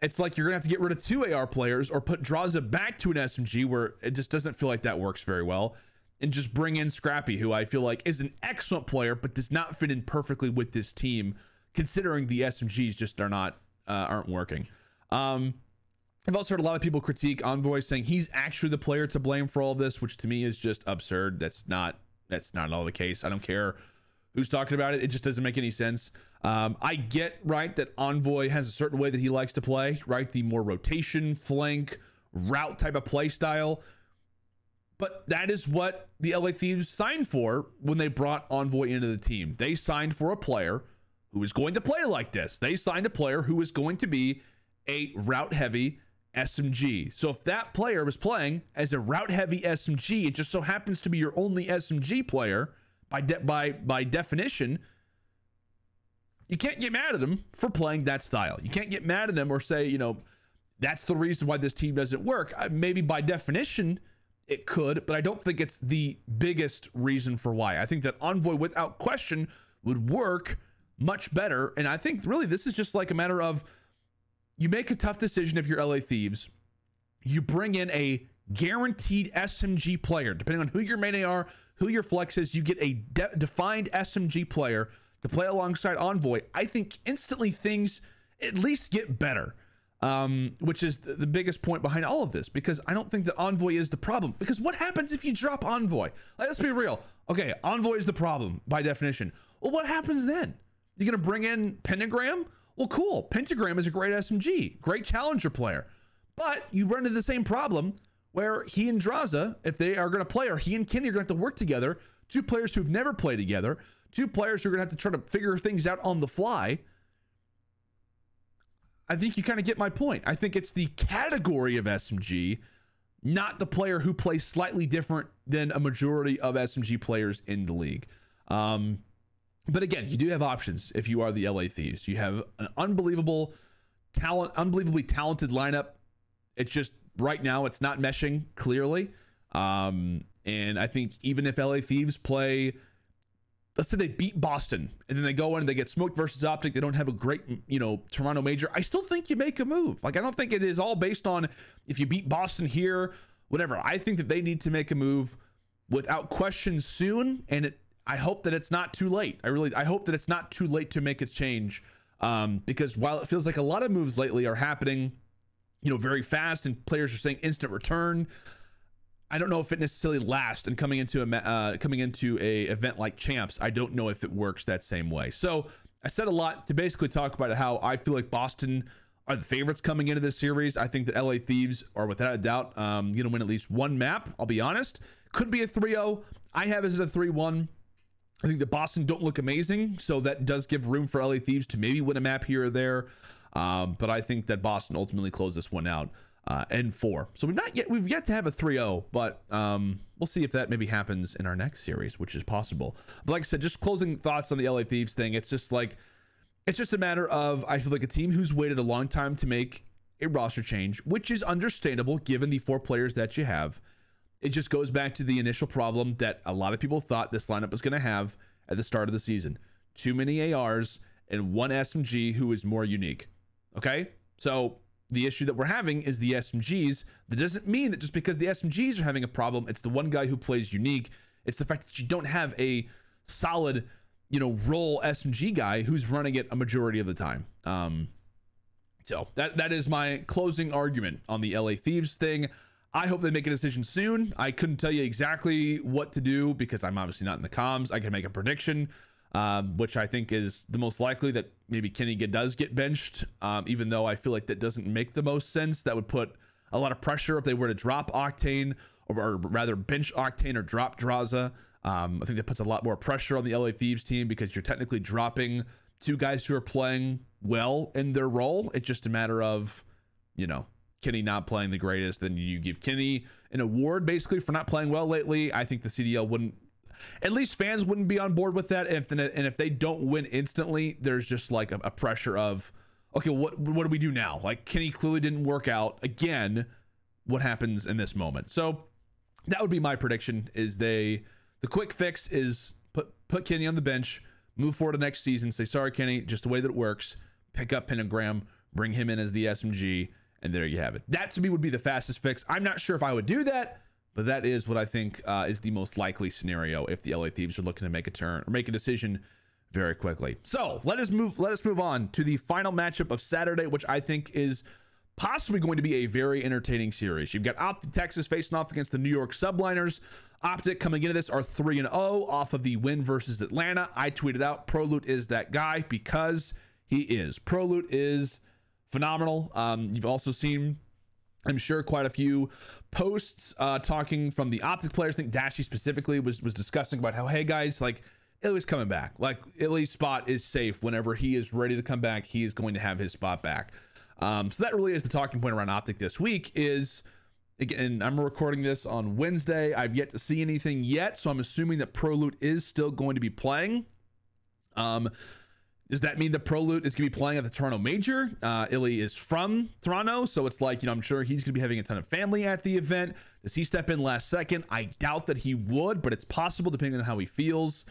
it's like you're gonna have to get rid of 2 AR players or put Drazah back to an SMG where it just doesn't feel like that works very well, and just bring in Scrappy, who I feel like is an excellent player but does not fit in perfectly with this team, considering the SMGs just aren't working. I've also heard a lot of people critique Envoy, saying he's actually the player to blame for all of this, which to me is just absurd. That's not at all the case. I don't care who's talking about it. It just doesn't make any sense. I get, right, that Envoy has a certain way that he likes to play, right? The more rotation, flank, route type of play style. But that is what the LA Thieves signed for when they brought Envoy into the team. They signed for a player who is going to play like this. They signed a player who is going to be a route-heavy SMG. So if that player was playing as a route-heavy SMG, it just so happens to be your only SMG player, by definition, you can't get mad at him for playing that style. You can't get mad at him or say, that's the reason why this team doesn't work. Maybe by definition it could, but I don't think it's the biggest reason for why. I think that Envoy, without question, would work much better. And I think really this is just like a matter of, you make a tough decision if you're LA Thieves. You bring in a guaranteed SMG player, depending on who your main AR, who your flex is. You get a defined SMG player to play alongside Envoy. I think instantly things at least get better, which is the biggest point behind all of this, because I don't think that Envoy is the problem. Because what happens if you drop Envoy? Like, let's be real. Okay, Envoy is the problem by definition. Well, what happens then? You're going to bring in Pentagram? Well, cool. Pentagram is a great SMG, great challenger player. But you run into the same problem where he and Draza, if they are going to play, or he and Kenny are going to have to work together, two players who've never played together, two players who are going to have to try to figure things out on the fly. I think you kind of get my point. I think it's the category of SMG, not the player who plays slightly different than a majority of SMG players in the league. But again, you do have options if you are the LA Thieves. You have an unbelievably talented lineup. It's just right now it's not meshing clearly. And I think even if LA Thieves play, let's say they beat Boston and then they go in and they get smoked versus OpTic, they don't have a great, you know, Toronto major, I still think you make a move. Like, I don't think it is all based on if you beat Boston here, whatever. I think that they need to make a move without question soon, and I hope that it's not too late. I hope that it's not too late to make a change, because while it feels like a lot of moves lately are happening, you know, very fast and players are saying instant return, I don't know if it necessarily lasts. And coming into a event like Champs, I don't know if it works that same way. So I said a lot to basically talk about how I feel like Boston are the favorites coming into this series. I think that LA Thieves are without a doubt going to win at least one map. I'll be honest. Could be a 3-0. I have it as a 3-1. I think that Boston don't look amazing, so that does give room for LA Thieves to maybe win a map here or there. But I think that Boston ultimately closed this one out. N4. So we've yet to have a 3-0, but we'll see if that maybe happens in our next series, which is possible. But like I said, just closing thoughts on the LA Thieves thing. It's just a matter of, I feel like a team who's waited a long time to make a roster change, which is understandable given the 4 players that you have. It just goes back to the initial problem that a lot of people thought this lineup was going to have at the start of the season. Too many ARs and one SMG who is more unique. Okay? So the issue that we're having is the SMGs. That doesn't mean that just because the SMGs are having a problem, it's the one guy who plays unique. It's the fact that you don't have a solid, you know, role SMG guy who's running it a majority of the time. So that is my closing argument on the LA Thieves thing. I hope they make a decision soon. I couldn't tell you exactly what to do because I'm obviously not in the comms. I can make a prediction, which I think is the most likely, that maybe Kenny does get benched, even though I feel like that doesn't make the most sense. That would put a lot of pressure if they were to drop Octane, or rather bench Octane or drop Draza. I think that puts a lot more pressure on the LA Thieves team because you're technically dropping 2 guys who are playing well in their role. It's just a matter of, you know, Kenny not playing the greatest. Then you give Kenny an award basically for not playing well lately. I think the CDL wouldn't, at least fans wouldn't be on board with that. And if they don't win instantly, there's just like a pressure of, okay, what do we do now? Like, Kenny clearly didn't work out again. What happens in this moment? So that would be my prediction, is the quick fix is put Kenny on the bench, move forward to next season, say, sorry, Kenny, just the way that it works. Pick up Pentagram, bring him in as the SMG, and there you have it. That to me would be the fastest fix. I'm not sure if I would do that, but that is what I think is the most likely scenario if the LA Thieves are looking to make a turn or make a decision very quickly. So let us move on to the final matchup of Saturday, which I think is possibly going to be a very entertaining series. You've got OpTic Texas facing off against the New York Subliners. OpTic coming into this are 3-0 off of the win versus Atlanta. I tweeted out Prolute is that guy because he is. Prolute is phenomenal. You've also seen, I'm sure, quite a few posts talking from the OpTic players. I think Dashy specifically was discussing about how, hey guys, like, Illy's coming back. Like, Illy's spot is safe. Whenever he is ready to come back, he is going to have his spot back. So that really is the talking point around OpTic this week. Is, again, I'm recording this on Wednesday. I've yet to see anything yet, so I'm assuming that Prolute is still going to be playing. Does that mean that Prolute is going to be playing at the Toronto Major? Illy is from Toronto, so it's like, you know, I'm sure he's going to be having a ton of family at the event. Does he step in last second? I doubt that he would, but it's possible depending on how he feels.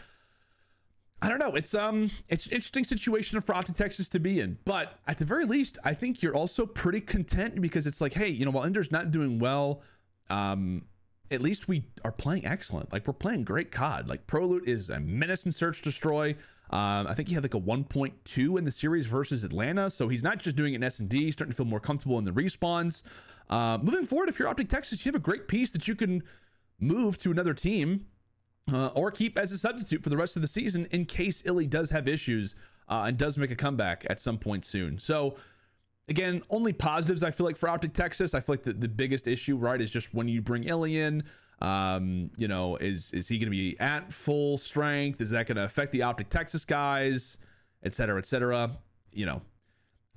I don't know. It's an interesting situation for OpTic Texas to be in, but at the very least, I think you're also pretty content because it's like, hey, you know, while Ender's not doing well, at least we are playing excellent. Like, we're playing great COD. Like, Prolute is a menace and search destroy. I think he had like a 1.2 in the series versus Atlanta, so he's not just doing it in S&D. He's starting to feel more comfortable in the respawns. Moving forward, if you're OpTic Texas, you have a great piece that you can move to another team or keep as a substitute for the rest of the season in case Illy does have issues and does make a comeback at some point soon. So again, only positives I feel like for OpTic Texas. I feel like the biggest issue, right, is just when you bring Illy in, you know, is he going to be at full strength? Is that going to affect the OpTic Texas guys, et cetera, et cetera? You know,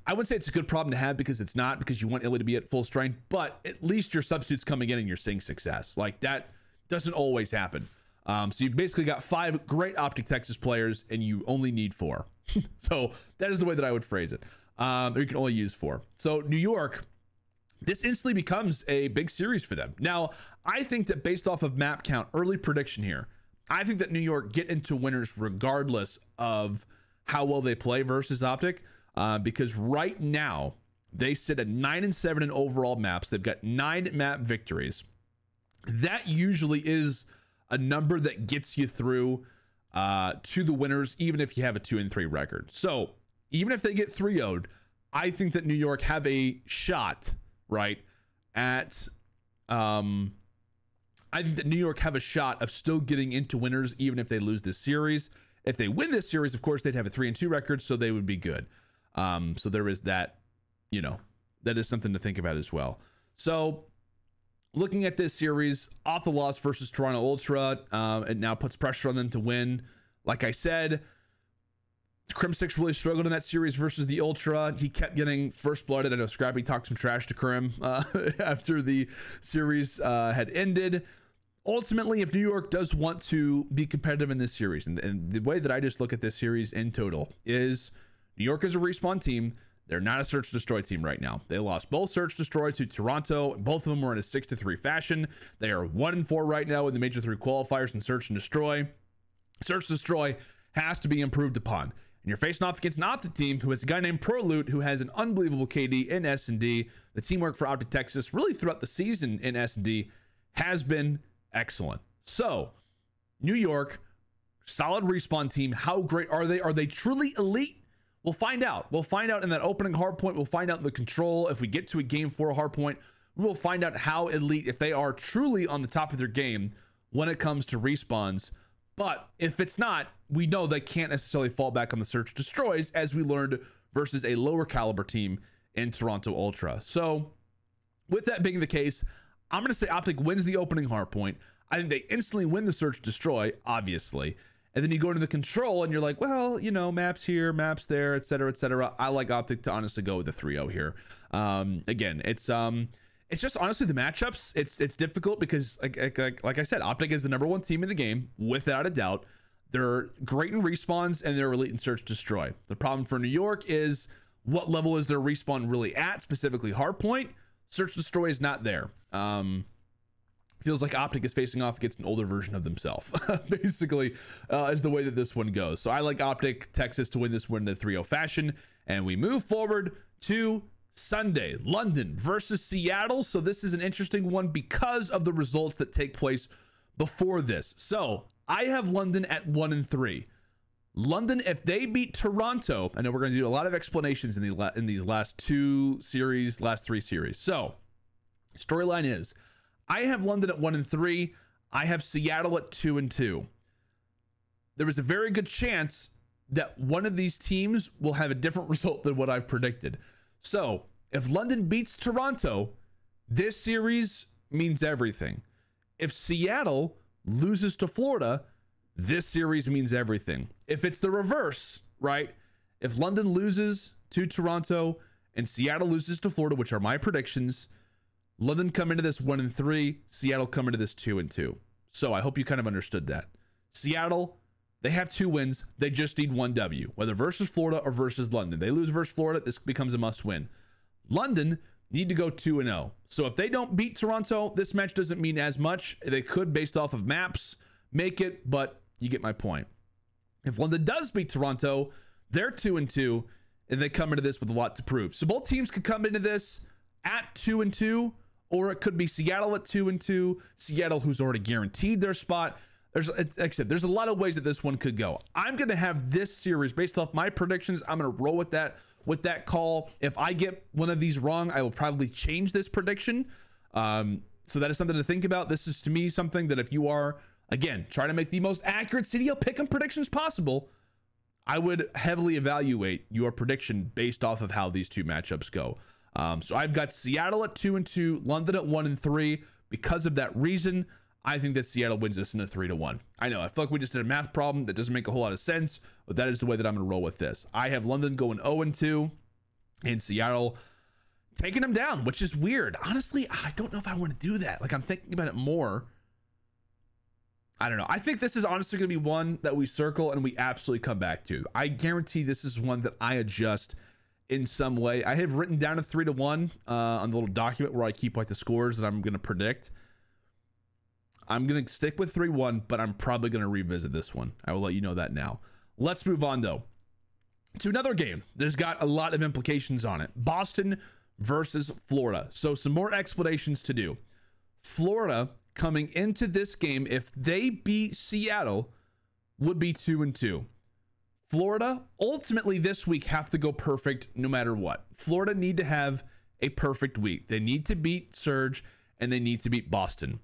I would say it's a good problem to have, because it's not, because you want Illy to be at full strength, but at least your substitutes coming in and you're seeing success. Like, that doesn't always happen. So you've basically got 5 great OpTic Texas players and you only need 4. So that is the way that I would phrase it. Or you can only use 4. So New York, this instantly becomes a big series for them. Now, I think that based off of map count, early prediction here, I think that New York get into winners regardless of how well they play versus OpTic, because right now they sit at 9-7 in overall maps. They've got 9 map victories. That usually is a number that gets you through to the winners, even if you have a 2-3 record. So even if they get 3-0'd, I think that New York have a shot, right, at I think that New York have a shot of still getting into winners even if they lose this series. If they win this series, of course, they'd have a 3-2 record, so they would be good. So there is that, you know, that is something to think about as well. So looking at this series, off the loss versus Toronto Ultra, it now puts pressure on them to win. Like I said, Crimsix really struggled in that series versus the Ultra. He kept getting first blooded. I know Scrappy talked some trash to Crim after the series had ended. Ultimately, if New York does want to be competitive in this series, and the way that I just look at this series in total is New York is a respawn team. They're not a search destroy team right now. They lost both search destroy to Toronto. Both of them were in a 6-3 fashion. They are 1-4 right now in the Major 3 qualifiers in search and destroy. Search destroy has to be improved upon. And you're facing off against an OpTic team who has a guy named Prolute who has an unbelievable KD in S&D. The teamwork for OpTic Texas really throughout the season in S&D has been excellent. So New York, solid respawn team. How great are they? Are they truly elite? We'll find out. We'll find out in that opening hardpoint. We'll find out in the control. If we get to a game 4 hardpoint, we will find out how elite, if they are truly on the top of their game when it comes to respawns. But if it's not, we know they can't necessarily fall back on the search destroys, as we learned versus a lower caliber team in Toronto Ultra. So with that being the case, I'm going to say OpTic wins the opening hardpoint. I think they instantly win the search destroy, obviously. And then you go into the control and you're like, well, you know, maps here, maps there, et cetera, et cetera. I like OpTic to honestly go with the 3-0 here. Again, it's just honestly the matchups. It's difficult because like I said, OpTic is the #1 team in the game without a doubt. They're great in respawns and they're elite in search destroy. The problem for New York is what level is their respawn really at, specifically hardpoint. Search destroy is not there. Feels like OpTic is facing off against an older version of themselves, basically, is the way that this one goes. So I like OpTic Texas to win this one in a 3-0 fashion. And we move forward to Sunday, London versus Seattle. So this is an interesting one because of the results that take place before this. So I have London at 1-3. London, if they beat Toronto, I know we're going to do a lot of explanations in these last 3 series. So storyline is, I have London at 1-3. I have Seattle at 2-2. There was a very good chance that one of these teams will have a different result than what I've predicted. So if London beats Toronto, this series means everything. If Seattle loses to Florida, this series means everything. If it's the reverse, right? If London loses to Toronto and Seattle loses to Florida, which are my predictions, London come into this 1-3, Seattle come into this 2-2. So I hope you kind of understood that. Seattle, they have 2 wins. They just need 1 W, whether versus Florida or versus London. They lose versus Florida, this becomes a must win. London need to go 2-0. So if they don't beat Toronto, this match doesn't mean as much. They could, based off of maps, make it, but you get my point. If London does beat Toronto, they're 2-2, and they come into this with a lot to prove. So both teams could come into this at 2-2, or it could be Seattle at 2-2, Seattle who's already guaranteed their spot. Like I said, there's a lot of ways that this one could go. I'm going to have this series based off my predictions. I'm going to roll with that call. If I get one of these wrong, I will probably change this prediction. So that is something to think about. This is, to me, something that if you are, again, trying to make the most accurate CDL pick'em predictions possible, I would heavily evaluate your prediction based off of how these two matchups go. So I've got Seattle at 2-2, London at 1-3. Because of that reason, I think that Seattle wins this in a 3-1. I know, I feel like we just did a math problem that doesn't make a whole lot of sense, but that is the way that I'm going to roll with this. I have London going 0-2 and Seattle taking them down, which is weird. Honestly, I don't know if I want to do that. Like, I'm thinking about it more. I don't know. I think this is honestly going to be one that we circle and we absolutely come back to. I guarantee this is one that I adjust in some way. I have written down a 3-1 on the little document where I keep like the scores that I'm going to predict. I'm going to stick with 3-1, but I'm probably going to revisit this one. I will let you know that now. Let's move on, though, to another game. There's got a lot of implications on it. Boston versus Florida. So some more explanations to do. Florida coming into this game, if they beat Seattle, would be 2-2. Florida ultimately this week have to go perfect no matter what. Florida need to have a perfect week. They need to beat Surge and they need to beat Boston.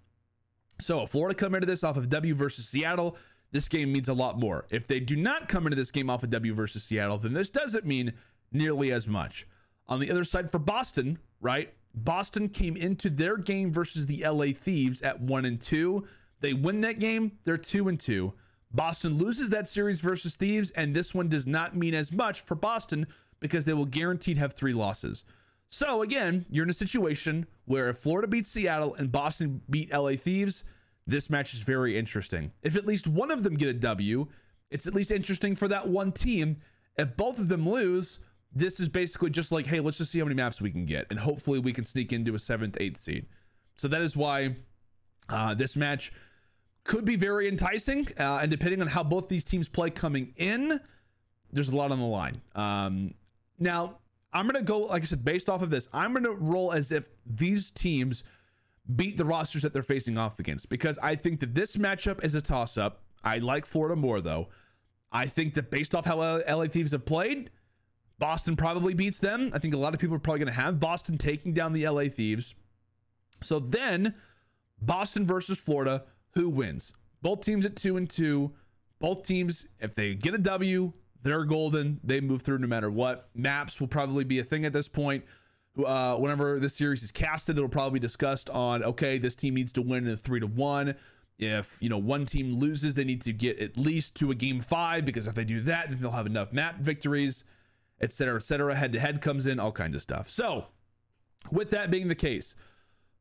So if Florida come into this off of W versus Seattle, this game means a lot more. If they do not come into this game off of W versus Seattle, then this doesn't mean nearly as much. On the other side for Boston, right? Boston came into their game versus the LA Thieves at 1-2. They win that game, they're 2-2. Boston loses that series versus Thieves, and this one does not mean as much for Boston because they will guaranteed have 3 losses. So again, you're in a situation where if Florida beats Seattle and Boston beat LA Thieves, this match is very interesting. If at least one of them get a W, it's at least interesting for that one team. If both of them lose, this is basically just like, hey, let's just see how many maps we can get, and hopefully we can sneak into a 7th, 8th seed. So that is why this match could be very enticing, and depending on how both these teams play coming in, there's a lot on the line. Now, I'm going to go, like I said, based off of this, I'm going to roll as if these teams beat the rosters that they're facing off against, because I think that this matchup is a toss-up. I like Florida more, though. I think that based off how LA Thieves have played, Boston probably beats them. I think a lot of people are probably going to have Boston taking down the LA Thieves. So then, Boston versus Florida, who wins? Both teams at 2-2. Both teams, if they get a W, they're golden. They move through no matter what. Maps will probably be a thing at this point. Whenever this series is casted, it'll probably be discussed on, okay, this team needs to win in a 3-1. If, you know, one team loses, they need to get at least to a game 5, because if they do that, then they'll have enough map victories, etc., etc. Head-to-head comes in, all kinds of stuff. So, with that being the case,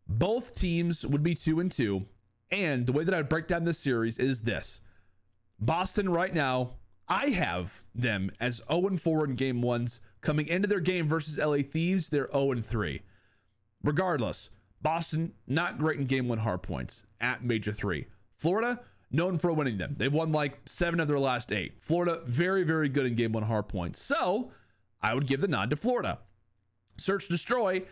both teams would be 2-2. And the way that I would break down this series is this. Boston right now, I have them as 0-4 in game 1s. Coming into their game versus LA Thieves, they're 0-3. Regardless, Boston, not great in game 1 hard points at Major 3. Florida, known for winning them. They've won like 7 of their last 8. Florida, very, very good in game 1 hard points. So, I would give the nod to Florida. Search Destroy,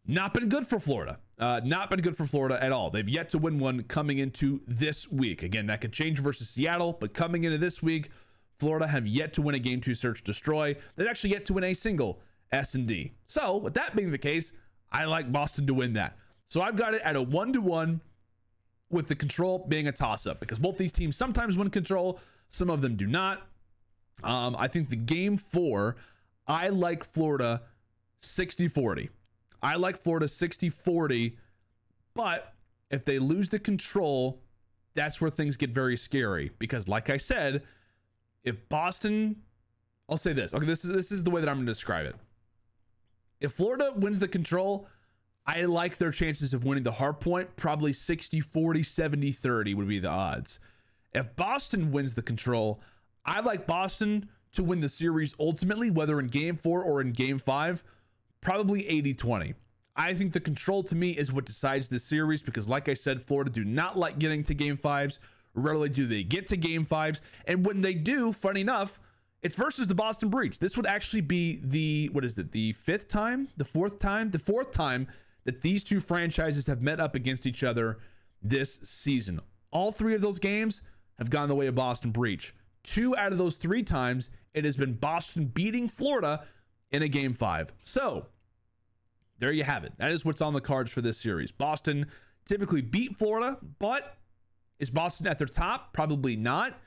not been good for Florida. Not been good for Florida at all. They've yet to win one coming into this week. Again, that could change versus Seattle, but coming into this week, Florida have yet to win a game 2 Search Destroy. They've actually yet to win a single S&D. So, with that being the case, I like Boston to win that. So, I've got it at a 1-1 with the control being a toss-up, because both these teams sometimes win control, some of them do not. I think the game 4, I like Florida 60-40. I like Florida 60-40, but if they lose the control, that's where things get very scary, because like I said, if Boston, I'll say this. Okay, this is the way that I'm going to describe it. If Florida wins the control, I like their chances of winning the hard point. Probably 60-40, 70-30 would be the odds. If Boston wins the control, I like Boston to win the series ultimately, whether in game 4 or in game 5, probably 80-20. I think the control to me is what decides this series, because like I said, Florida do not like getting to game 5s. Rarely do they get to game 5s. And when they do, funny enough, it's versus the Boston Breach. This would actually be the, what is it, the 5th time? The 4th time? The 4th time that these two franchises have met up against each other this season. All 3 of those games have gone the way of Boston Breach. 2 out of those 3 times, it has been Boston beating Florida in a game 5. So, there you have it. That is what's on the cards for this series. Boston typically beat Florida, but is Boston at their top? Probably not.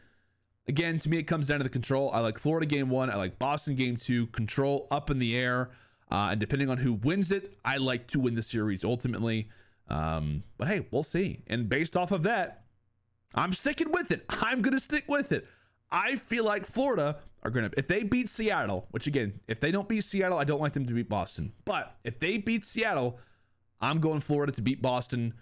again, to me, it comes down to the control. I like Florida game 1. I like Boston game 2. Control up in the air. And depending on who wins it, I like to win the series ultimately. But hey, we'll see. And based off of that, I'm sticking with it. I'm going to stick with it. I feel like Florida are going to, if they beat Seattle, which again, if they don't beat Seattle, I don't like them to beat Boston. But if they beat Seattle, I'm going Florida to beat Boston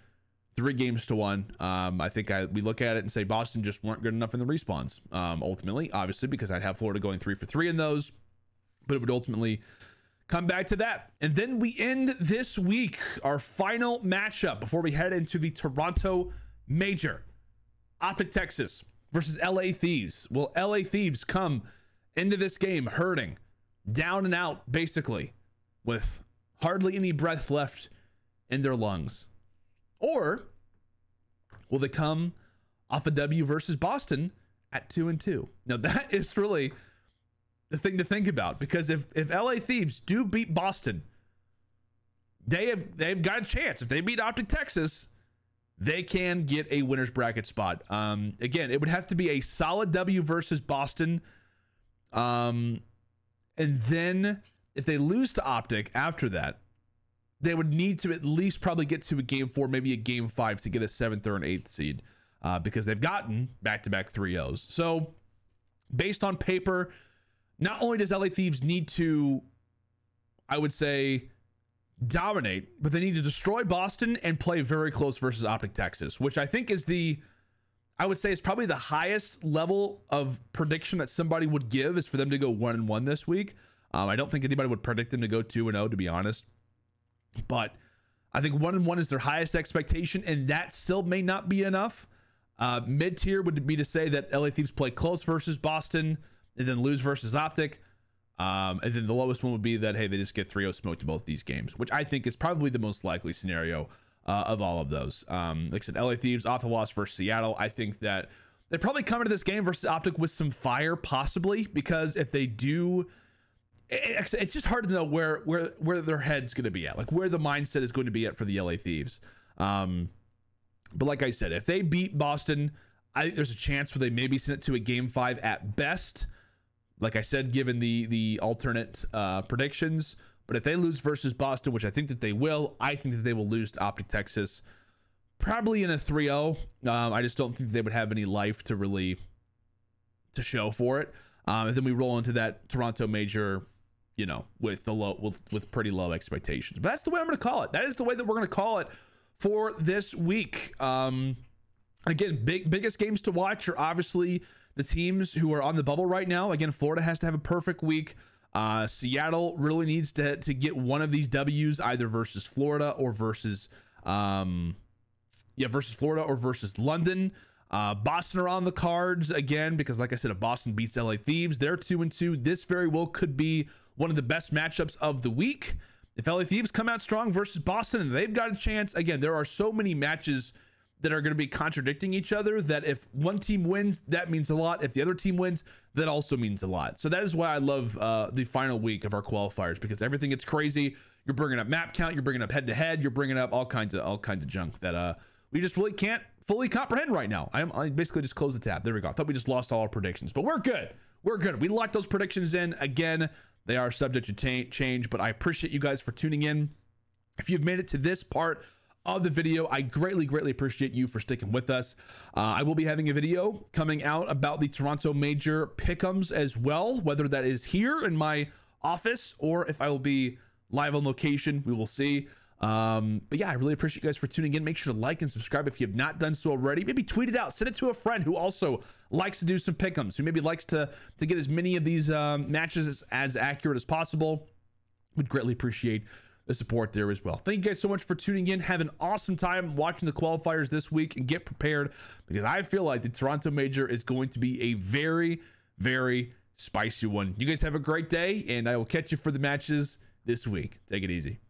3-1. I think we look at it and say Boston just weren't good enough in the respawns. Ultimately, obviously, because I'd have Florida going 3 for 3 in those, but it would ultimately come back to that. And then we end this week, our final matchup before we head into the Toronto Major. OpTic Texas versus LA Thieves. Will LA Thieves come into this game hurting, down and out, basically, with hardly any breath left in their lungs? Or will they come off a W versus Boston at 2-2? Now, that is really the thing to think about, because if LA Thieves do beat Boston, they've got a chance. If they beat OpTic Texas, they can get a winner's bracket spot. Again, it would have to be a solid W versus Boston. And then if they lose to OpTic after that, they would need to at least probably get to a game 4, maybe a game 5 to get a 7th or an 8th seed, because they've gotten back-to-back 3-0s. So based on paper, not only does LA Thieves need to, I would say, dominate, but they need to destroy Boston and play very close versus OpTic Texas, which I think is I would say is probably the highest level of prediction that somebody would give, is for them to go 1-1 this week. I don't think anybody would predict them to go 2-0, to be honest. But I think 1-1 is their highest expectation, and that still may not be enough. Mid-tier would be to say that LA Thieves play close versus Boston and then lose versus OpTic. And then the lowest one would be that, hey, they just get 3-0 smoked in both these games, which I think is probably the most likely scenario of all of those. Like I said, LA Thieves off the loss versus Seattle. I think that they probably come into this game versus OpTic with some fire, possibly, because if they do, it's just hard to know where their head's going to be at, like where the mindset is going to be at for the LA Thieves. But like I said, if they beat Boston, I think there's a chance where they maybe send it to a game 5 at best. Like I said, given the alternate predictions. But if they lose versus Boston, which I think that they will, I think that they will lose to OpTic Texas, probably in a 3-0. I just don't think they would have any life to show for it. And then we roll into that Toronto Major, you know, with pretty low expectations. But that's the way I'm going to call it. That is the way that we're going to call it for this week. Again, biggest games to watch are obviously the teams who are on the bubble right now. Again, Florida has to have a perfect week. Seattle really needs to get one of these W's, either versus Florida or versus versus London. Boston are on the cards again, because like I said, if Boston beats LA Thieves, they're 2-2. This very well could be one of the best matchups of the week. If LA Thieves come out strong versus Boston and they've got a chance, again, there are so many matches that are going to be contradicting each other that if one team wins, that means a lot. If the other team wins, that also means a lot. So that is why I love the final week of our qualifiers, because everything gets crazy. You're bringing up map count, you're bringing up head-to-head, you're bringing up all kinds of junk that we just really can't fully comprehend right now. I basically just closed the tab. There we go. I thought we just lost all our predictions, but we're good. We're good. We locked those predictions in. Again, they are subject to change, but I appreciate you guys for tuning in. If you've made it to this part of the video, I greatly appreciate you for sticking with us. I will be having a video coming out about the Toronto Major pick'ems as well, whether that is here in my office or if I will be live on location, we will see. But yeah, I really appreciate you guys for tuning in. Make sure to like and subscribe if you have not done so already. Maybe tweet it out, send it to a friend who also likes to do some pick'ems, who maybe likes to get as many of these matches as accurate as possible. Would greatly appreciate the support there as well. Thank you guys so much for tuning in. Have an awesome time watching the qualifiers this week, and get prepared, because I feel like the Toronto Major is going to be a very spicy one. You guys have a great day, and I will catch you for the matches this week. Take it easy.